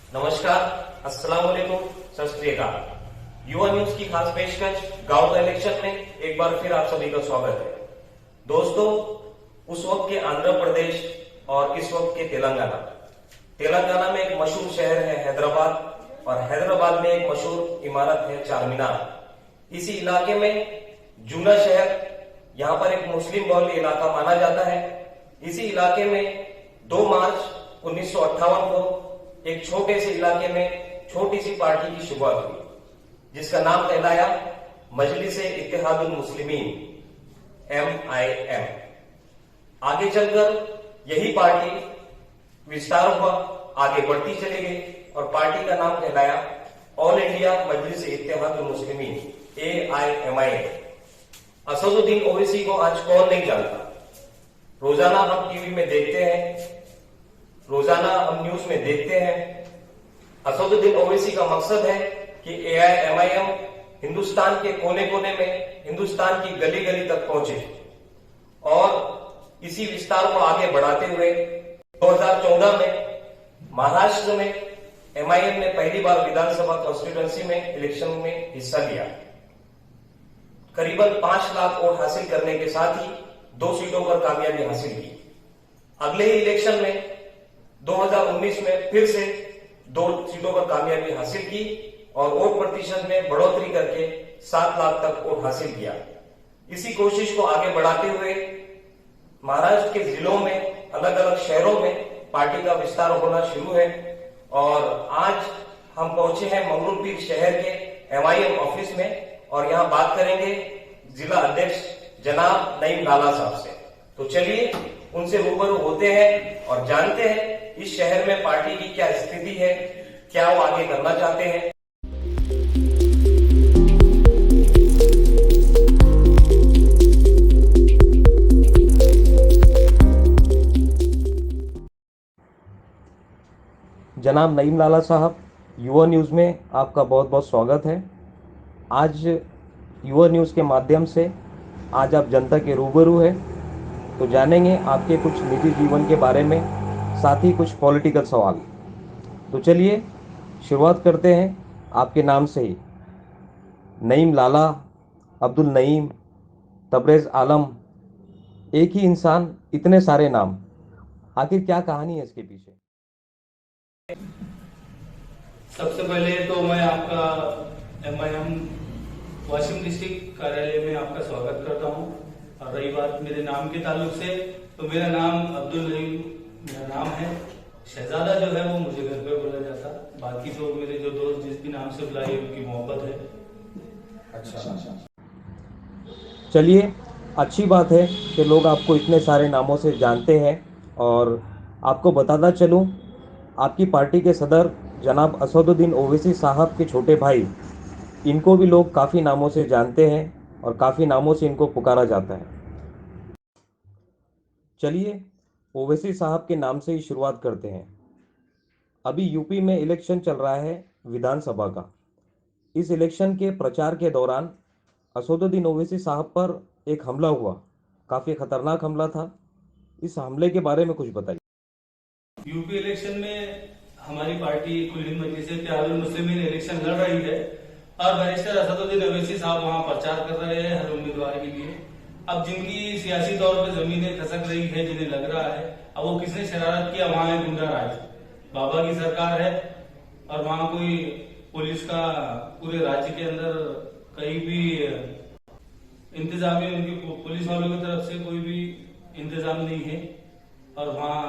नमस्कार, अस्सलाम वालेकुम, सत श्री अकाल। युवा न्यूज की खास पेशकश गांव का इलेक्शन में एक बार फिर आप सभी का स्वागत है। दोस्तों, उस वक्त के आंध्र प्रदेश और इस वक्त के तेलंगाना में एक मशहूर शहर है हैदराबाद, और हैदराबाद में एक मशहूर इमारत है चार मीनार। इसी इलाके में जूना शहर, यहाँ पर एक मुस्लिम बहुल इलाका माना जाता है। इसी इलाके में 2 मार्च 1958 को एक छोटे से इलाके में छोटी सी पार्टी की शुरुआत हुई, जिसका नाम कहलाया मजलिस-ए-इत्तेहादुल मुस्लिमीन, MIM। आगे चलकर यही पार्टी विस्तार हुआ, आगे बढ़ती चली गई और पार्टी का नाम कहलाया ऑल इंडिया मजलिस-ए-इत्तेहादुल मुस्लिमीन, AIMIM। असदुद्दीन ओवैसी को आज कौन नहीं जानता। रोजाना हम टीवी में देखते हैं, रोजाना हम न्यूज में देखते हैं। असदुद्दीन ओवैसी का मकसद है कि AIMIM हिंदुस्तान के कोने कोने में, हिंदुस्तान की गली गली तक पहुंचे और इसी विस्तार को आगे बढ़ाते हुए 2014 में महाराष्ट्र में MIM ने पहली बार विधानसभा कॉन्स्टिट्यूएंसी में इलेक्शन में हिस्सा लिया। करीबन 5 लाख वोट हासिल करने के साथ ही 2 सीटों पर कामयाबी हासिल की। अगले ही इलेक्शन में 2019 में फिर से 2 सीटों पर कामयाबी हासिल की और वोट प्रतिशत में बढ़ोतरी करके 7 लाख तक वोट हासिल किया। इसी कोशिश को आगे बढ़ाते हुए महाराष्ट्र के जिलों में, अलग अलग शहरों में पार्टी का विस्तार होना शुरू है और आज हम पहुंचे हैं मंगरुलपीर शहर के MIM ऑफिस में और यहां बात करेंगे जिला अध्यक्ष जनाब नईम लाला साहब से। तो चलिए उनसे रूबरू होते हैं और जानते हैं इस शहर में पार्टी की क्या स्थिति है, क्या वो आगे करना चाहते हैं। जनाब नईम लाला साहब, युवा न्यूज़ में आपका बहुत बहुत स्वागत है। आज युवा न्यूज़ के माध्यम से आज आप जनता के रूबरू हैं, तो जानेंगे आपके कुछ निजी जीवन के बारे में, साथ ही कुछ पॉलिटिकल सवाल। तो चलिए शुरुआत करते हैं आपके नाम से ही। नईम लाला, अब्दुल नईम, तबरेज़ आलम, एक ही इंसान, इतने सारे नाम, आखिर क्या कहानी है इसके पीछे? सबसे पहले तो मैं आपका MIM वाशिम डिस्ट्रिक्ट कार्यालय में आपका स्वागत करता हूं। और रही बात मेरे नाम के ताल्लुक से, तो मेरा नाम अब्दुल नईम मेरा नाम है। शहजादा जो है वो मुझे घर पे बोला जाता, बाकी तो मेरे जो दोस्त जिस भी नाम से बुलाए उनकी मोहब्बत है। अच्छा, चलिए, अच्छी बात है कि लोग आपको इतने सारे नामों से जानते हैं। और आपको बताता चलूं, आपकी पार्टी के सदर जनाब असदुद्दीन ओवैसी साहब के छोटे भाई, इनको भी लोग काफ़ी नामों से जानते हैं और काफ़ी नामों से इनको पुकारा जाता है। चलिए ओवैसी साहब के नाम से ही शुरुआत करते हैं। अभी यूपी में इलेक्शन चल रहा है विधानसभा का। इस इलेक्शन के प्रचार के दौरान असदुद्दीन ओवैसी साहब पर एक हमला हुआ, काफ़ी खतरनाक हमला था। इस हमले के बारे में कुछ बताइए। यूपी इलेक्शन में हमारी पार्टी कुल हिंद मजलिस-ए-इत्तेहादुल मुस्लिमीन इलेक्शन लड़ रही है और बैरिस्टर असदुद्दीन ओवैसी साहब वहां प्रचार कर रहे हैं हर उम्मीदवार के लिए। अब जिनकी सियासी तौर पर जमीनें खसक रही है, जिन्हें लग रहा है अब वो किसने शरारत किया, वहां है गुंडा राज, बाबा की सरकार है और वहां कोई पुलिस का पूरे राज्य के अंदर कहीं भी इंतजामी, उनकी पुलिस वालों की तरफ से कोई भी इंतजाम नहीं है और वहां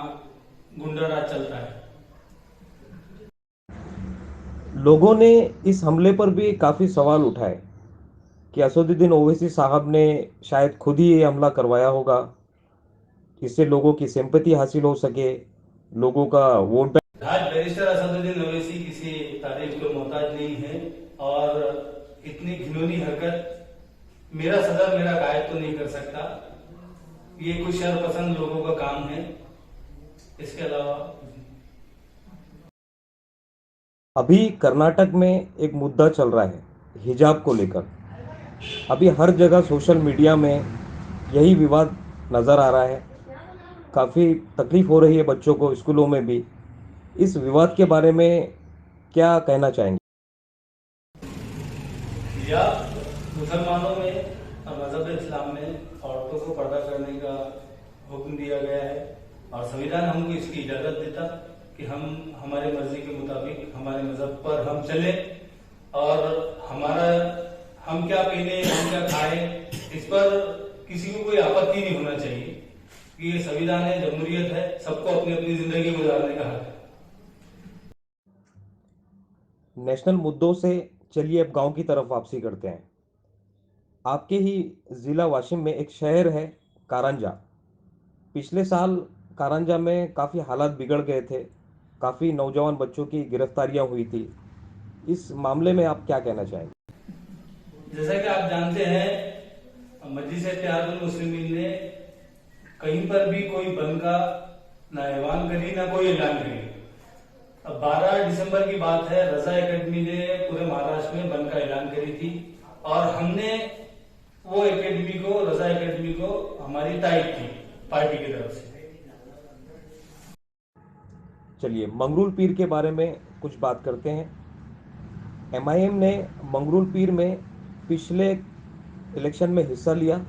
गुंडा राज चलता है। लोगों ने इस हमले पर भी काफ़ी सवाल उठाए कि असदुद्दीन ओवैसी साहब ने शायद खुद ही ये हमला करवाया होगा, इससे लोगों की सिंपैथी हासिल हो सके, लोगों का वोट बैंक। आज बैरिस्टर असदुद्दीन ओवैसी किसी तारीफ को मोहताज नहीं है और इतनी घिनौनी हरकत मेरा सदर, मेरा कायद तो नहीं कर सकता। ये कुछ शरपसंद लोगों का काम है, इसके अलावा। अभी कर्नाटक में एक मुद्दा चल रहा है हिजाब को लेकर। अभी हर जगह सोशल मीडिया में यही विवाद नज़र आ रहा है। काफ़ी तकलीफ हो रही है बच्चों को स्कूलों में भी। इस विवाद के बारे में क्या कहना चाहेंगे? या मुसलमानों में मजहब इस्लाम में औरतों को पर्दा करने का हुक्म दिया गया है और संविधान हमको इसकी इजाजत देता कि हम हमारे मर्जी के मुताबिक हमारे मजहब पर हम चले और हम क्या पहने हम क्या खाएं इस पर किसी को कोई आपत्ति नहीं होना चाहिए कि ये संविधान है, जमहूरियत है, सबको अपनी अपनी जिंदगी गुजारने का हक है। नेशनल मुद्दों से चलिए अब गांव की तरफ वापसी करते हैं। आपके ही जिला वाशिम में एक शहर है कारंजा। पिछले साल कारंजा में काफ़ी हालात बिगड़ गए थे, काफ़ी नौजवान बच्चों की गिरफ्तारियां हुई थी। इस मामले में आप क्या कहना चाहेंगे? जैसा कि आप जानते हैं मजलिस-ए-इत्तेहादुल मुस्लिमीन ने कहीं पर भी कोई बंद का ना ऐलान करी ना कोई ऐलान करी। अब 12 दिसंबर की बात है, रजा एकेडमी ने पूरे महाराष्ट्र में बंद का ऐलान करी थी और हमने वो रजा एकेडमी को हमारी तारीफ की पार्टी की तरफ से। चलिए मंगरूल पीर के बारे में कुछ बात करते हैं। एमआईएम ने मंगरूल पीर में पिछले इलेक्शन में हिस्सा लिया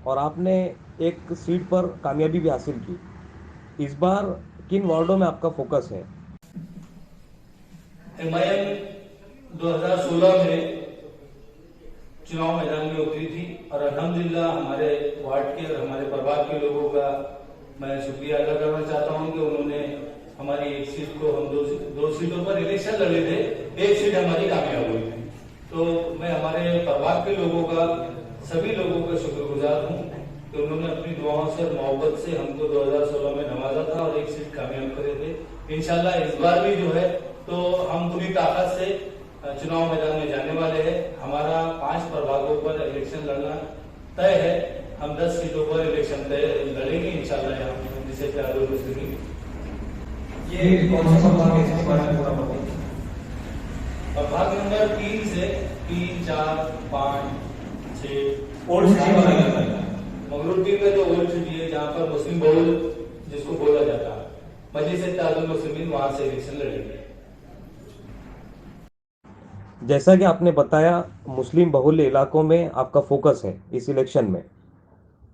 और आपने एक सीट पर कामयाबी भी हासिल की। इस बार किन वार्डों में आपका फोकस है? एमआईएम 2016 में चुनाव मैदान में उतरी थी और अल्हम्दुलिल्लाह हमारे वार्ड के और हमारे परिवार के लोगों का मैं शुक्रिया अदा करना चाहता हूं कि उन्होंने हमारी एक सीट को, हम दो सीटों पर इलेक्शन लड़े थे, एक सीट हमारी कामयाब हुई थी। तो मैं हमारे परिवार के लोगों का, सभी लोगों का शुक्रगुजार हूं कि उन्होंने अपनी दुआओं से, मोहब्बत से हमको 2016 में नवाजा था और एक सीट कामयाब करे थे। इंशाल्लाह इस बार भी जो है तो हम पूरी ताकत से चुनाव मैदान में जाने वाले हैं। हमारा 5 प्रभागों पर इलेक्शन लड़ना तय है। हम 10 सीटों पर इलेक्शन तय लड़ेंगे इंशाल्लाह। यहाँ जिसे प्यारे मुस्लिम ये कौन सा प्रभाग है इसके बारे में पूरा बताइए। प्रभाग नंबर 3 से 3, 4, 5, 6 ओल्ड सिटी वाला है। मंगरूल पीर में जो ओल्ड सिटी है जहाँ पर मुस्लिम बहुल जिसको बोला जाता है, मजलिस-ए-इत्तेहादुल मुस्लिमीन, वहां से इलेक्शन लड़ेंगे। जैसा कि आपने बताया मुस्लिम बहुल इलाकों में आपका फोकस है इस इलेक्शन में।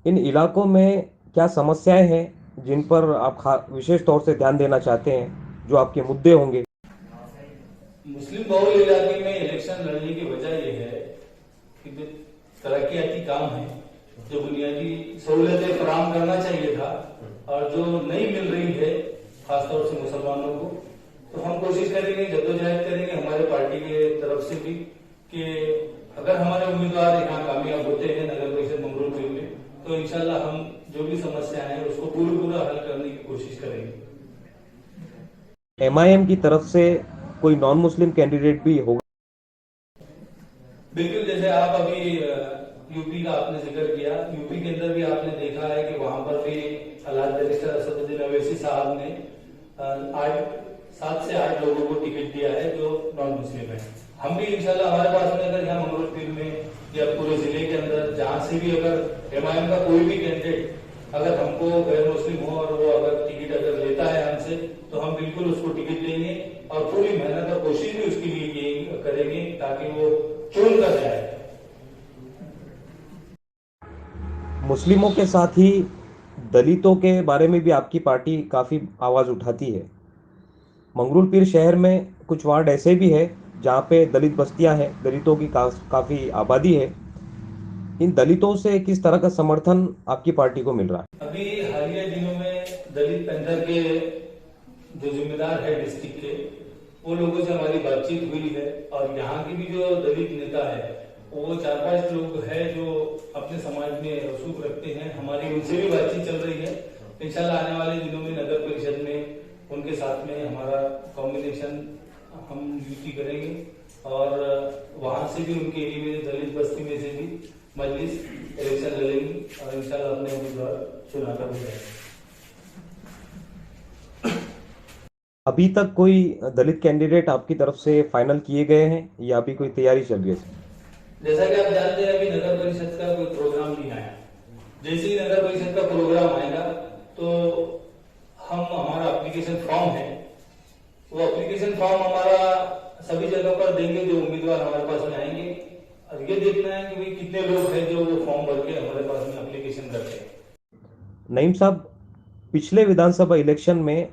इन इलाकों में क्या समस्याएं हैं जिन पर आप विशेष तौर से ध्यान देना चाहते हैं, जो आपके मुद्दे होंगे? मुस्लिम बहुल इलाके में इलेक्शन लड़ने की वजह यह है कि जो तरक्याती काम है, जो बुनियादी सहूलतें फराहम करना चाहिए था और जो नहीं मिल रही है खासतौर से मुसलमानों को, तो हम कोशिश करेंगे, जद्दोजहद करेंगे हमारे पार्टी के तरफ से भी कि अगर हमारे उम्मीदवार यहाँ कामयाब होते हैं नगर परिषद मंगरूल पीर में, तो इंशाल्लाह हम जो भी समस्या है उसको पूरा हल करने की कोशिश करेंगे। एमआईएम की तरफ से कोई नॉन मुस्लिम कैंडिडेट भी होगा? बिल्कुल, जैसे आप अभी यूपी का आपने जिक्र किया, यूपी के अंदर भी आपने देखा है कि वहां पर भी अल्लाह बैरिस्टर असदुद्दीन अवैसी साहब ने 7 से 8 लोगों को टिकट दिया है जो नॉन मुस्लिम है। हम भी इंशाल्लाह हमारे पास में अगर यहाँ मंगरूल पीर में या पूरे जिले के अंदर जहां से भी अगर एमआईएम का कोई भी कैंडिडेट अगर हमको गैर मुस्लिम हो और वो अगर टिकट अगर लेता है हमसे, तो हम बिल्कुल उसको टिकट देंगे और पूरी मेहनत और कोशिश भी उसके लिए करेंगे ताकि वो चुन कर जाए। मुस्लिमों के साथ ही दलितों के बारे में भी आपकी पार्टी काफ़ी आवाज़ उठाती है। मंगरूल पीर शहर में कुछ वार्ड ऐसे भी है जहाँ पे दलित बस्तियां हैं, दलितों की काफ़ी आबादी है। इन दलितों से किस तरह का समर्थन आपकी पार्टी को मिल रहा है? अभी हालिया दिनों में दलित पैंथर के जो जिम्मेदार है डिस्ट्रिक्ट के, वो लोगों से हमारी बातचीत हुई है और यहाँ की भी जो दलित नेता है वो 4-5 लोग हैं जो अपने समाज में रसूख रखते हैं, हमारी उनसे भी बातचीत चल रही है। इंशाल्लाह आने वाले दिनों में नगर परिषद में उनके साथ में हमारा कॉम्बिनेशन हम यूटी करेंगे और वहां से भी उनके एरिया में दलित बस्ती में से भी मजलिस इलेक्शन लड़ेंगी और इंशाल्लाह अपने उम्मीदवार चुनाव हो जाएगा। अभी तक कोई दलित कैंडिडेट आपकी तरफ से फाइनल किए गए हैं या अभी कोई तैयारी चल रही है? जैसा कि आप जानते हैं अभी नगर परिषद का कोई प्रोग्राम नहीं आया। जैसे ही नगर परिषद का प्रोग्राम आएगा तो हमारा एप्लीकेशन फॉर्म है, वो एप्लीकेशन फॉर्म हमारा सभी जगह पर देंगे जो उम्मीदवार हमारे पास में आएंगे, और ये देखना है कि भाई कितने लोग हैं जो वो फॉर्म भर के हमारे पास में एप्लीकेशन करते हैं। नईम साहब, पिछले विधानसभा इलेक्शन में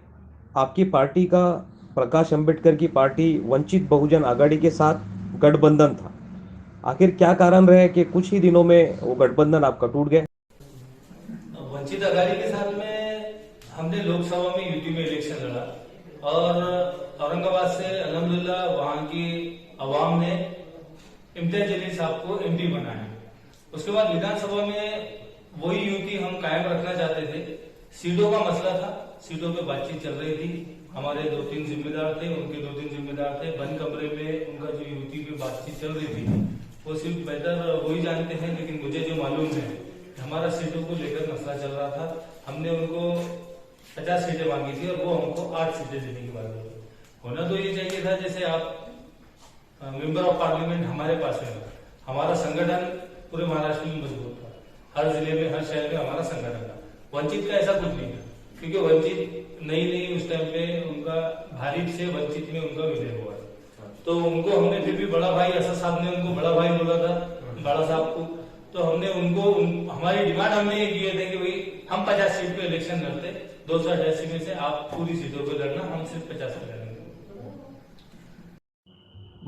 आपकी पार्टी का प्रकाश अंबेडकर की पार्टी वंचित बहुजन आघाड़ी के साथ गठबंधन था। आखिर क्या कारण रहे कि कुछ ही दिनों में वो गठबंधन आपका टूट गया? वंचित आघाड़ी के साथ में हमने लोकसभा में यूपी में इलेक्शन लड़ा, और औरंगाबाद से अल्हम्दुलिल्लाह वहां की अवाम ने इम्तियाज जलील साहब को एमपी बनाया। उसके बाद विधानसभा में वही यूपी हम कायम रखना चाहते थे। सीटों का मसला था, सीटों पे बातचीत चल रही थी, हमारे 2-3 जिम्मेदार थे, उनके 2-3 जिम्मेदार थे, बंद कमरे में उनका जो यूपी पे बातचीत चल रही थी वो सिर्फ बेहतर वही जानते हैं, लेकिन मुझे जो मालूम है हमारा सीटों को लेकर मसला चल रहा था। हमने उनको 50 सीटें मांगी थी और वो हमको 8 सीटें देने की बात हुई। होना तो ये चाहिए था जैसे आप मेंबर ऑफ पार्लियामेंट हमारे पास है, हमारा संगठन पूरे महाराष्ट्र में मजबूत था, हर जिले में हर शहर में हमारा संगठन था। वंचित का ऐसा कुछ नहीं था, क्योंकि वंचित नई उस टाइम पे उनका भारिप से वंचित में उनका विलय हुआ, तो उनको हमने फिर भी बड़ा भाई असद साहब ने उनको बड़ा भाई बोला था, बड़ा साहब को, तो हमने उनको हमारी डिमांड हमने ये किए थे कि भाई हम 50 सीट पे इलेक्शन लड़ते, 288 में से आप पूरी सीटों पे लड़ना, हम सिर्फ 50 पे लड़ेंगे।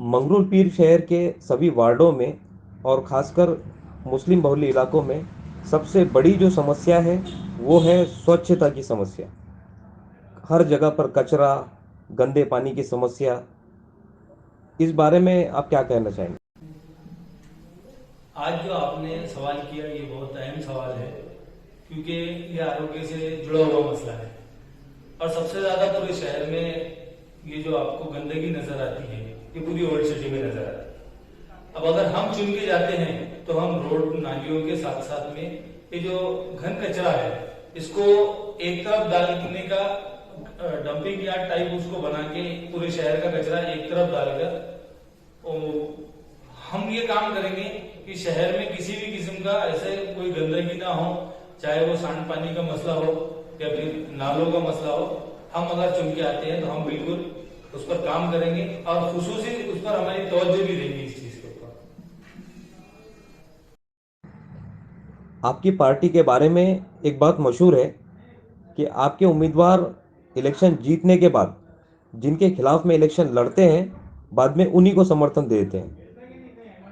मंगरूल पीर शहर के सभी वार्डों में और खासकर मुस्लिम बहुल इलाकों में सबसे बड़ी जो समस्या है वो है स्वच्छता की समस्या। हर जगह पर कचरा, गंदे पानी की समस्या। इस बारे में आप क्या कहना चाहेंगे? आज जो आपने सवाल किया ये बहुत अहम सवाल है, क्योंकि ये आरोग्य से जुड़ा हुआ मसला है, और सबसे ज्यादा पूरे शहर में ये जो आपको गंदगी नजर आती है ये पूरी ओल्ड सिटी में नजर आती है। अब अगर हम चुन के जाते हैं तो हम रोड नालियों के साथ साथ में ये जो घन कचरा है इसको एक तरफ डालने का डंपिंग यार्ड टाइप उसको बना के पूरे शहर का कचरा एक तरफ डालकर हम ये काम करेंगे कि शहर में किसी भी किस्म का ऐसे कोई गंदगी ना हो, चाहे वो सांड पानी का मसला हो या फिर नालों का मसला हो। हम अगर चुन के आते हैं तो हम बिल्कुल उस पर काम करेंगे और खुसूसी उस पर हमारी तवज्जो भी देंगे इस चीज के ऊपर। आपकी पार्टी के बारे में एक बात मशहूर है कि आपके उम्मीदवार इलेक्शन जीतने के बाद जिनके खिलाफ में इलेक्शन लड़ते हैं बाद में उन्हीं को समर्थन देते हैं।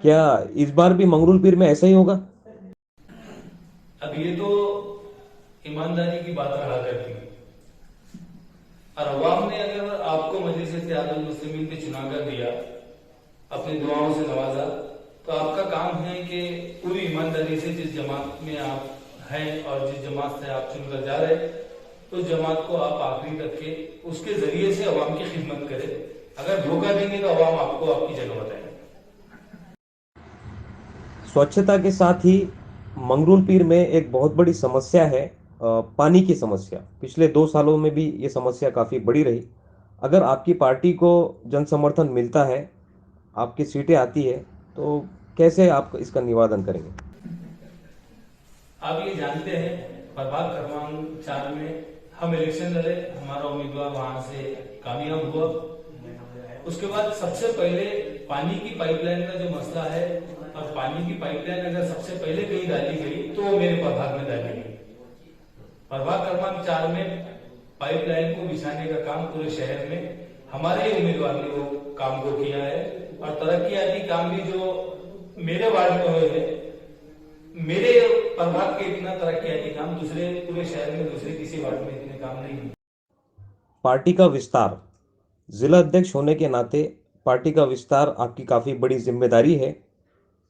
क्या इस बार भी मंगरूल पीर में ऐसा ही होगा? अब ये तो ईमानदारी की बात रहा करती है, और अवाम ने अगर आपको मजलिस इत्तेहादुल मुस्लिमीन पे चुना कर दिया, अपनी दुआओं से नवाजा, तो आपका काम है कि पूरी ईमानदारी से जिस जमात में आप हैं और जिस जमात से आप चुनकर जा रहे तो जमात को आप आखिरी तक के उसके जरिए से अवाम की खिदमत करें। अगर धोखा देंगे तो अवाम आपको आपकी जगह बताएंगे। स्वच्छता के साथ ही मंगरूल पीर में एक बहुत बड़ी समस्या है पानी की समस्या। पिछले 2 सालों में भी ये समस्या काफ़ी बड़ी रही। अगर आपकी पार्टी को जन समर्थन मिलता है, आपकी सीटें आती है, तो कैसे आप इसका निवारण करेंगे? आप ये जानते हैं प्रभाग क्रमांक 4 में हम इलेक्शन लड़े, हमारा उम्मीदवार वहां से कामयाब हुआ। उसके बाद सबसे पहले पानी की पाइपलाइन का जो मसला है, और पानी की पाइपलाइन अगर सबसे पहले कहीं डाली गई तो वो मेरे प्रभाग में डाली गई। प्रभाग क्रमांक 4 में पाइपलाइन को बिछाने का काम पूरे शहर में हमारे ही उम्मीदवार ने वो काम को किया है, और तरक्याती काम भी जो मेरे वार्ड में हुए हैं, मेरे प्रभाग के इतना तरक्याती काम दूसरे पूरे शहर में दूसरे किसी वार्ड में इतने काम नहीं हुए। पार्टी का विस्तार, जिला अध्यक्ष होने के नाते पार्टी का विस्तार आपकी काफ़ी बड़ी जिम्मेदारी है।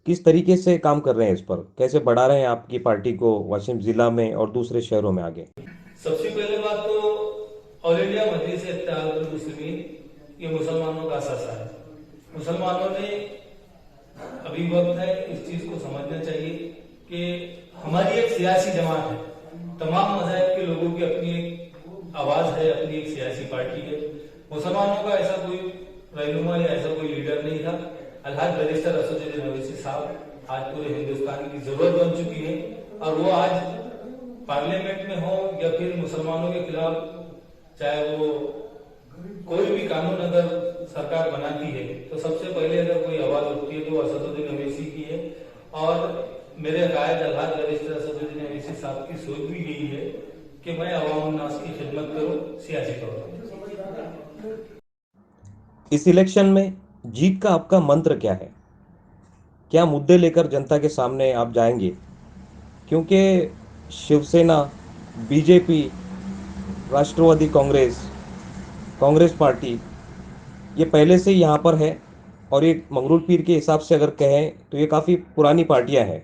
किस तरीके से काम कर रहे हैं इस पर? कैसे बढ़ा रहे हैं आपकी पार्टी को वाशिम जिला में और दूसरे शहरों में आगे? सबसे पहले बात तो ऑल इंडिया मजलिस इत्तेहादुल मुस्लिमीन ये मुसलमानों का असासा है। मुसलमानों ने अभी वक्त है इस चीज को समझना चाहिए कि हमारी एक सियासी जमात है, तमाम मज़हब के लोगों की अपनी एक आवाज है, अपनी एक सियासी पार्टी है। मुसलमानों का ऐसा कोई रहनुमा या ऐसा कोई लीडर नहीं था। अलहाज बैरिस्टर असदुद्दीन ओवैसी साहब आज पूरे हिंदुस्तान की जरूरत बन चुकी है, और वो आज पार्लियामेंट में हो या फिर मुसलमानों के खिलाफ चाहे वो कोई भी कानून अगर सरकार बनाती है तो सबसे पहले अगर कोई आवाज उठती है तो वो असदुद्दीन अवैसी की है। और मेरे कायद अल्हाज बैरिस्टर असदुद्दीन अवैसी साहब की सोच भी यही है कि मैं अवाम उन्नास की खिदमत करूं सियासी तौर पर। इस इलेक्शन में जीत का आपका मंत्र क्या है? क्या मुद्दे लेकर जनता के सामने आप जाएंगे? क्योंकि शिवसेना, बीजेपी, राष्ट्रवादी कांग्रेस, कांग्रेस पार्टी ये पहले से ही यहाँ पर है और ये मंगरूल पीर के हिसाब से अगर कहें तो ये काफ़ी पुरानी पार्टियाँ हैं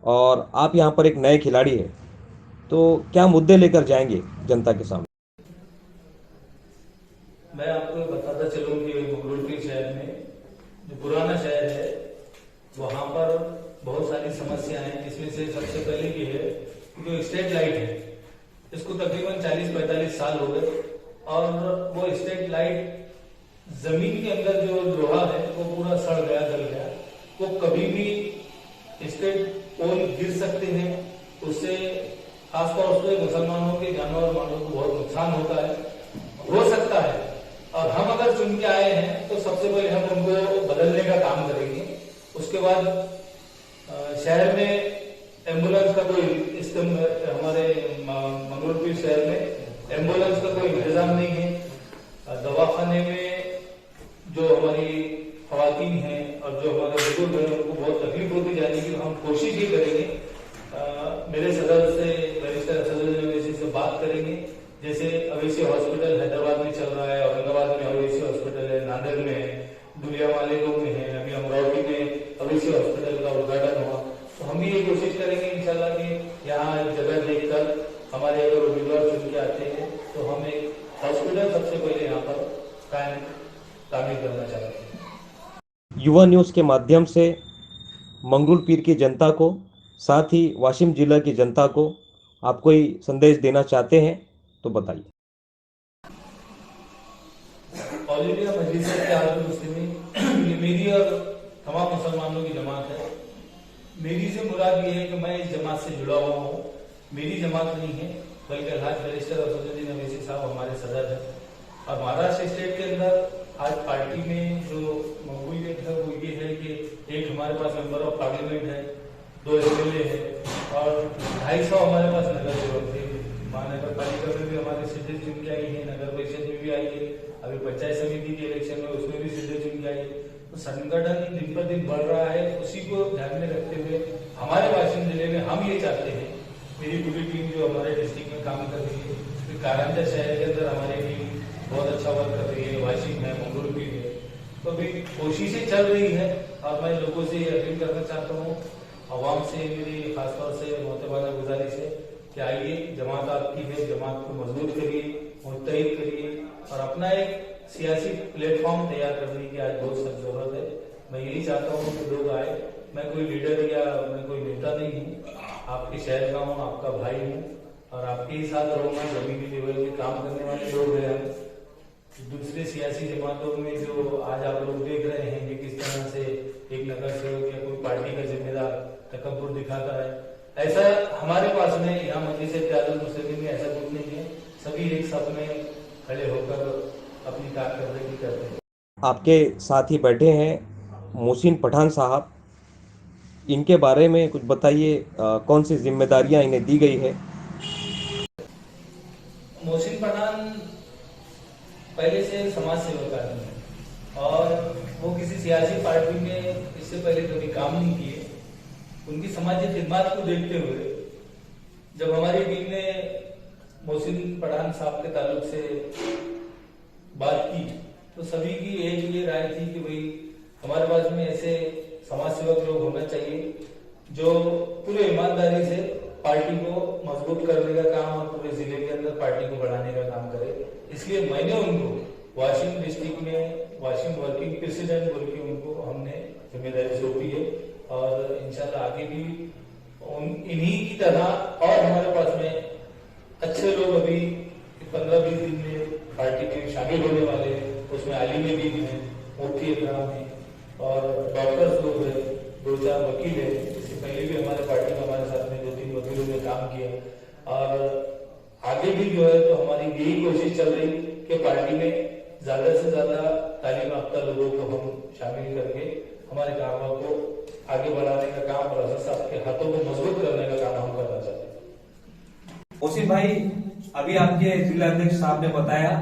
और आप यहाँ पर एक नए खिलाड़ी हैं, तो क्या मुद्दे लेकर जाएंगे जनता के सामने? मैं आपको बताता चलूं कि मंगरूल पीर शहर में जो पुराना शहर है वहां पर बहुत सारी समस्याएं हैं, जिसमें से सबसे पहले ये है कि जो स्ट्रीट लाइट है इसको तकरीबन 40-45 साल हो गए और वो स्ट्रीट लाइट जमीन के अंदर जो लोहा है वो पूरा सड़ गया, गल गया। वो कभी भी स्ट्रीट पोल गिर सकते हैं, उससे खासतौर से मुसलमानों के जानवर मालों को बहुत नुकसान होता है, हो सकता है। और हम अगर चुन के आए हैं तो सबसे पहले हम उनको बदलने का काम करेंगे। उसके बाद शहर में एम्बुलेंस का कोई हमारे मंगरूल पीर शहर में एम्बुलेंस का कोई इंतजाम नहीं है। दवाखाने में जो हमारी खवातीन हैं और जो हमारे बुजुर्ग हैं उनको बहुत तकलीफ होती जा रही है। हम कोशिश ये करेंगे, मेरे सदर से बैरिस्टर असदुद्दीन अवैसी से बात करेंगे। जैसे अवैसी हॉस्पिटल हैदराबाद में चल रहा है, औरंगाबाद में अवैसी हॉस्पिटल है, नांदेड़ में है, दुलियावाले में है, अभी अमरावती में अवैसी हॉस्पिटल का उद्घाटन हुआ। तो हम भी ये कोशिश करेंगे इंशाल्लाह कि यहाँ एक जगह देखकर हमारे अगर उम्मीदवार चुन के आते हैं तो हम एक हॉस्पिटल सबसे पहले यहाँ पर तामीर करना चाहते हैं। युवा न्यूज़ के माध्यम से मंगरूल पीर की जनता को, साथ ही वाशिम जिला की जनता को आप कोई संदेश देना चाहते हैं तो बताइए। ऑल इंडिया मजलिस इत्तेहादुल मुस्लिमीन ये मेरी और तमाम मुसलमानों की जमात है। मेरी से मुराद ये है कि मैं इस जमात से जुड़ा हुआ हूँ। मेरी जमात नहीं है बल्कि अल्हाज बैरिस्टर असदुद्दीन अवैसी साहब हमारे सदर हैं। और महाराष्ट्र स्टेट के अंदर आज पार्टी में जो मकबूलियत है वो ये है कि एक हमारे पास मेंबर ऑफ पार्लियामेंट है, 2 एमएलए है और 250 हमारे पास नगर सेवक थे। महानगर पालिका में भी हमारे सीटें चुन के आई है, नगर परिषद में भी आई है, अभी पंचायत समिति के इलेक्शन में उसमें भी सीटें चुन के आई है। तो संगठन दिन पर दिन बढ़ रहा है। उसी को ध्यान में रखते हुए हमारे वाशिम जिले में हम ये चाहते हैं, मेरी पूरी टीम जो हमारे डिस्ट्रिक्ट में काम कर रही है, कारंजा शहर के अंदर हमारी टीम बहुत अच्छा वर्क कर रही है, वाशिम है, मंगरूल पीर है, तो अभी कोशिशें चल रही है। और मैं लोगों से ये अपील करना चाहता हूँ, आवाम से मेरी खासतौर से मोहतबाना गुजारिश है कि आइए, जमात आपकी है, जमात को मजबूत करिए, मुत्तहिद करिए और अपना एक सियासी प्लेटफॉर्म तैयार करने की आज बहुत सख्त जरूरत है। मैं यही चाहता हूँ कि लोग आए। मैं कोई लीडर या मैं कोई नेता नहीं हूँ, आपके शहर का हूँ, आपका भाई हूँ और आपके ही साथ रहूंगा। जमीनी लेवल पे काम करने वाले लोग हैं हम। दूसरे सियासी जमातों में जो आज आप लोग देख रहे हैं कि किस तरह से एक नगर सेवक या कोई पार्टी का जिम्मेदार तकब्बुर दिखाता है, ऐसा हमारे पास में यहाँ मजलिस इत्तेहादुल मुस्लिमीन में ऐसा कुछ नहीं है। सभी एक साथ में खड़े होकर अपनी कारकर्दगी करते हैं। आपके साथ ही बैठे हैं मोहसिन पठान साहब, इनके बारे में कुछ बताइए, कौन सी जिम्मेदारियां इन्हें दी गई है? मोहसिन पठान पहले से समाज सेवक आदमी है और वो किसी सियासी पार्टी में इससे पहले कभी काम नहीं किए। उनकी समाजी खिदमत को देखते हुए जब हमारी टीम ने मोहसिन पठान साहब के ताल्लुक से बात की तो सभी की एक ये राय थी कि भाई हमारे पास में ऐसे समाज सेवक लोग होना चाहिए जो पूरे ईमानदारी से पार्टी को मजबूत करने का काम और पूरे जिले के अंदर पार्टी को बढ़ाने का काम करे। इसलिए मैंने उनको वाशिम डिस्ट्रिक्ट में वाशिम वर्किंग प्रेसिडेंट बोल के उनको हमने जिम्मेदारी सौंपी है और इंशाल्लाह आगे भी इन्हीं की तरह और हमारे पास में अच्छे लोग अभी 15-20 दिन में पार्टी में शामिल होने वाले हैं। उसमें आलिम भी हैं, मुफ्ती इकराम है और डॉक्टर्स लोग हैं, 2-4 वकील है। इससे पहले भी हमारे पार्टी में हमारे साथ में 2-3 वकीलों ने काम किया और आगे भी जो है तो हमारी यही कोशिश चल रही कि पार्टी में ज्यादा से ज्यादा तालीम याफ्ता लोगों को हम शामिल करके हमारे कामों को आगे बढ़ाने का काम और असद साहब के हाथों को मजबूत करने का काम हम करना चाहते हैं। ओसिफ भाई, अभी आपके जिला अध्यक्ष साहब ने बताया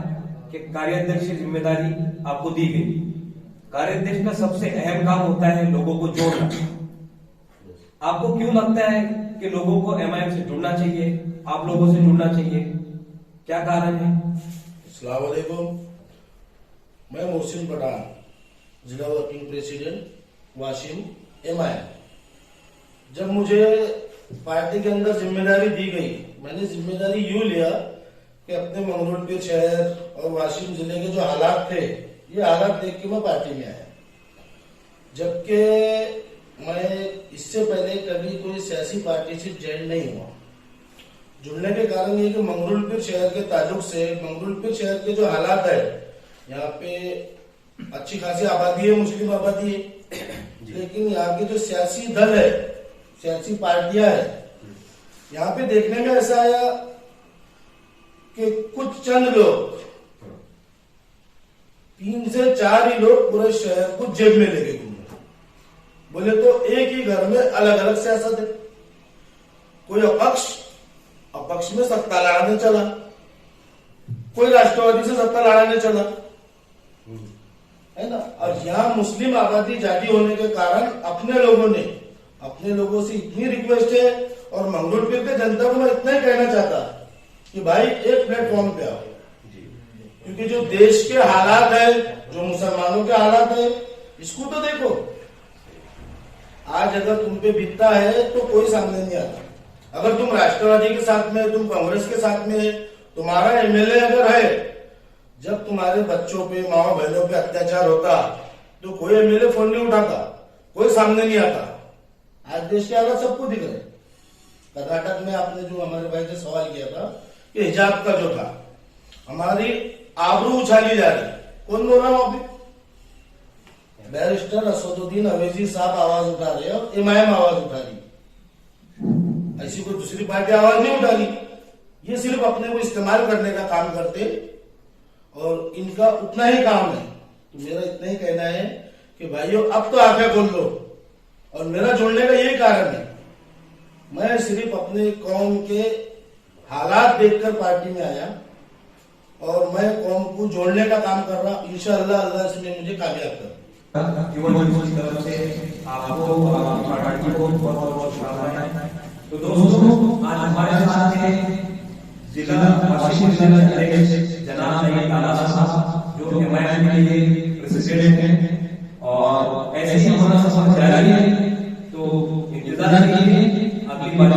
कि कार्याध्यक्ष की जिम्मेदारी आपको दी गई। कार्याध्यक्ष का सबसे अहम काम होता है लोगों को जोड़ना। आपको क्यों लगता है कि लोगों को एमआईएम से जुड़ना चाहिए, आप लोगों से जुड़ना चाहिए, क्या कारण है? अस्सलाम वालेकुम। मैं मोहसिन पठान, जिला वर्किंग प्रेसिडेंट वाशिम एमआईएम। जब मुझे पार्टी के अंदर जिम्मेदारी दी गई, मैंने जिम्मेदारी यूं लिया कि अपने मंगरुलपीर शहर और वाशिम जिले के जो हालात थे, ये हालात देख के मैं पार्टी में आया। जबकि मैं इससे पहले कभी कोई सियासी पार्टी से ज्वाइन नहीं हुआ। जुड़ने के कारण ये कि मंगरुलपीर शहर के ताल्लुक से मंगरुलपीर शहर के जो हालात है, यहाँ पे अच्छी खासी आबादी है, मुस्लिम आबादी है, लेकिन यहाँ के जो सियासी दल है, सियासी पार्टियां है, यहाँ पे देखने में ऐसा आया कि कुछ चंद लोग, 3 से 4 ही लोग पूरे शहर को जेब में लेके घूम रहे। बोले तो एक ही घर में अलग अलग सियासत है। कोई अपक्ष में सत्ता लड़ाने चला, कोई राष्ट्रवादी से सत्ता लड़ाने चला, है ना। और यहाँ मुस्लिम आबादी ज्यादा होने के कारण अपने लोगों से इतनी रिक्वेस्ट है, और मंगरुलपीर के जनता को मैं इतना ही कहना चाहता कि भाई एक प्लेटफॉर्म पे आओ, क्योंकि जो देश के हालात है, जो मुसलमानों के हालात है, इसको तो देखो। आज अगर तुम पे बीतता है तो कोई सामने नहीं आता। अगर तुम राष्ट्रवादी के साथ में, तुम कांग्रेस के साथ में, तुम्हारा एमएलए अगर है, जब तुम्हारे बच्चों पे, माओ बहनों पे अत्याचार होता तो कोई एमएलए फोन नहीं उठाता, कोई सामने नहीं आता। आज देश के हालात सबको दिख रहे। कर्नाटक में आपने जो हमारे भाई से सवाल किया था कि हिजाब का जो था, हमारी आबरू उछाली जा रही। कौन बोल रहा वहां पे? बैरिस्टर असदुद्दीन अवैसी साहब आवाज उठा रहे हैं और एमआईएम आवाज उठा रही। ऐसी कोई दूसरी पार्टी आवाज नहीं उठा रही। ये सिर्फ अपने को इस्तेमाल करने का काम करते, और इनका उतना ही काम है। तो मेरा इतना ही कहना है कि भाइयों, अब तो आंखें खोल लो। और मेरा जुड़ने का यही कारण है, मैं सिर्फ अपने कौम के हालात देखकर पार्टी में आया, और मैं कौम को जोड़ने का काम कर रहा। इंशाअल्लाह अल्लाह इसमें मुझे कामयाब कर। युवा की तरफ से आपको पार्टी को बहुत शुभकामनाएं। तो दोस्तों, आज हमारे साथ हैं जिला वाशिम जिला के अध्यक्ष जनाब नईम ताला साहब, जो एमआईएम के प्रेसिडेंट हैं, और ऐसे ही हमारा सफर जारी है। तो इंतजार कीजिए अगली बार